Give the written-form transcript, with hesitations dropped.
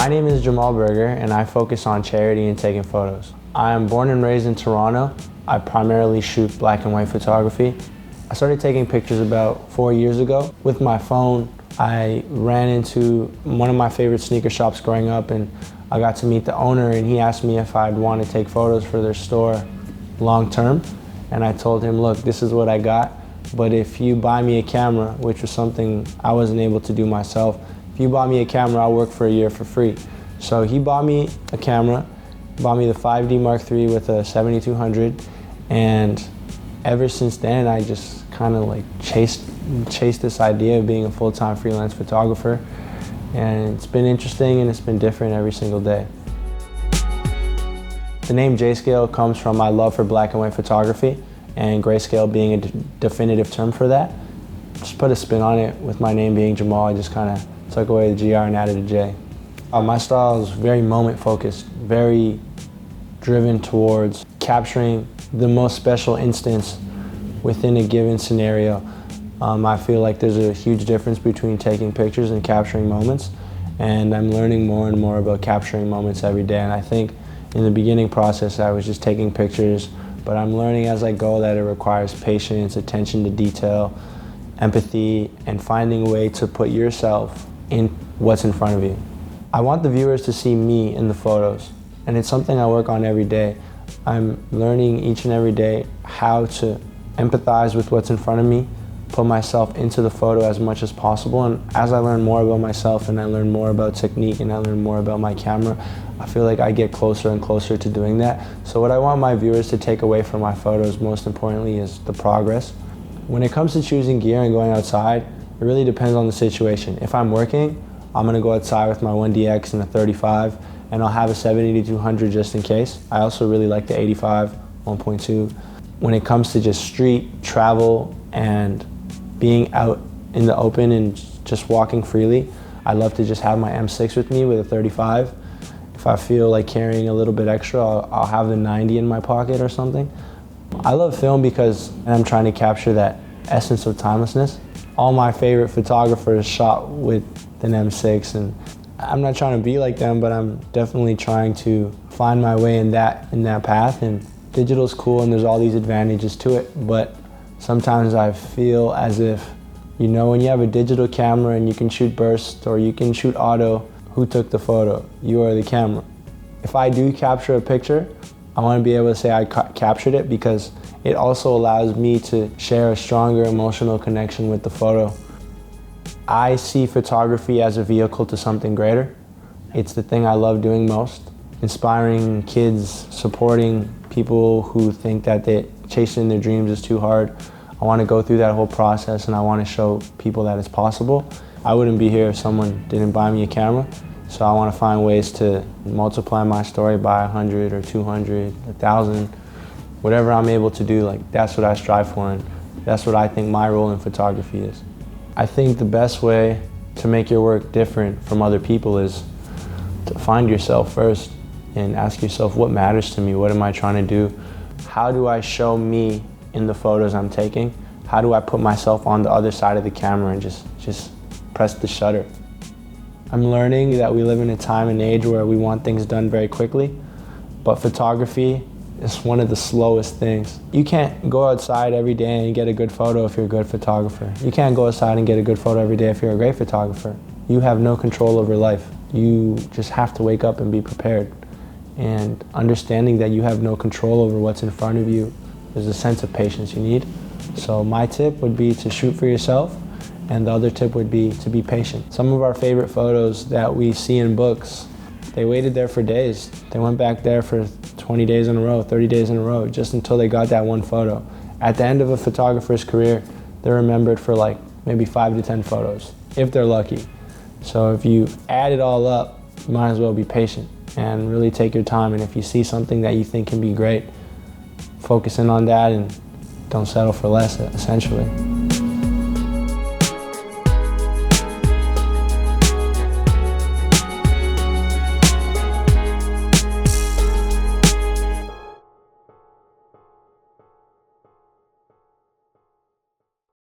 My name is Jamal and I focus on charity and taking photos. I am born and raised in Toronto. I primarily shoot black and white photography. I started taking pictures about 4 years ago. With my phone, I ran into one of my favorite sneaker shops growing up, and I got to meet the owner, and he asked me if I'd want to take photos for their store long term. And I told him, look, this is what I got, but if you buy me a camera, which was something I wasn't able to do myself, if you buy me a camera, I'll work for a year for free. So he bought me a camera, bought me the 5D Mark III with a 7200, and ever since then I just kind of like chased this idea of being a full-time freelance photographer, and it's been interesting and it's been different every single day. The name J-Scale comes from my love for black and white photography, and grayscale being a definitive term for that. Just put a spin on it with my name being Jamal. I just kind of took away the GR and added a J. My style is very moment focused, very driven towards capturing the most special instance within a given scenario. I feel like there's a huge difference between taking pictures and capturing moments, and I'm learning more and more about capturing moments every day. And I think in the beginning process I was just taking pictures, but I'm learning as I go that it requires patience, attention to detail, empathy, and finding a way to put yourself in what's in front of you. I want the viewers to see me in the photos, and it's something I work on every day. I'm learning each and every day how to empathize with what's in front of me, put myself into the photo as much as possible, and as I learn more about myself and I learn more about technique and I learn more about my camera, I feel like I get closer and closer to doing that. So what I want my viewers to take away from my photos, most importantly, is the progress. When it comes to choosing gear and going outside, it really depends on the situation. If I'm working, I'm gonna go outside with my 1DX and a 35, and I'll have a 70-200 just in case. I also really like the 85 1.2. When it comes to just street travel and being out in the open and just walking freely, I love to just have my M6 with me with a 35. If I feel like carrying a little bit extra, I'll have the 90 in my pocket or something. I love film because I'm trying to capture that essence of timelessness. All my favorite photographers shot with an M6, and I'm not trying to be like them, but I'm definitely trying to find my way in that path. And digital's cool and there's all these advantages to it, but sometimes I feel as if, you know, when you have a digital camera and you can shoot burst or you can shoot auto, who took the photo? You are the camera. If I do capture a picture, I want to be able to say I captured it, because it also allows me to share a stronger emotional connection with the photo. I see photography as a vehicle to something greater. It's the thing I love doing most. Inspiring kids, supporting people who think that chasing their dreams is too hard. I want to go through that whole process, and I want to show people that it's possible. I wouldn't be here if someone didn't buy me a camera. So I want to find ways to multiply my story by 100 or 200, 1,000, whatever I'm able to do. Like, that's what I strive for, and that's what I think my role in photography is. I think the best way to make your work different from other people is to find yourself first and ask yourself, what matters to me? What am I trying to do? How do I show me in the photos I'm taking? How do I put myself on the other side of the camera and just press the shutter? I'm learning that we live in a time and age where we want things done very quickly, but photography is one of the slowest things. You can't go outside every day and get a good photo if you're a good photographer. You can't go outside and get a good photo every day if you're a great photographer. You have no control over life. You just have to wake up and be prepared. And understanding that you have no control over what's in front of you, there's a sense of patience you need. So my tip would be to shoot for yourself, and the other tip would be to be patient. Some of our favorite photos that we see in books, they waited there for days. They went back there for 20 days in a row, 30 days in a row, just until they got that one photo. At the end of a photographer's career, they're remembered for like maybe 5 to 10 photos, if they're lucky. So if you add it all up, you might as well be patient and really take your time. And if you see something that you think can be great, focus in on that and don't settle for less, essentially.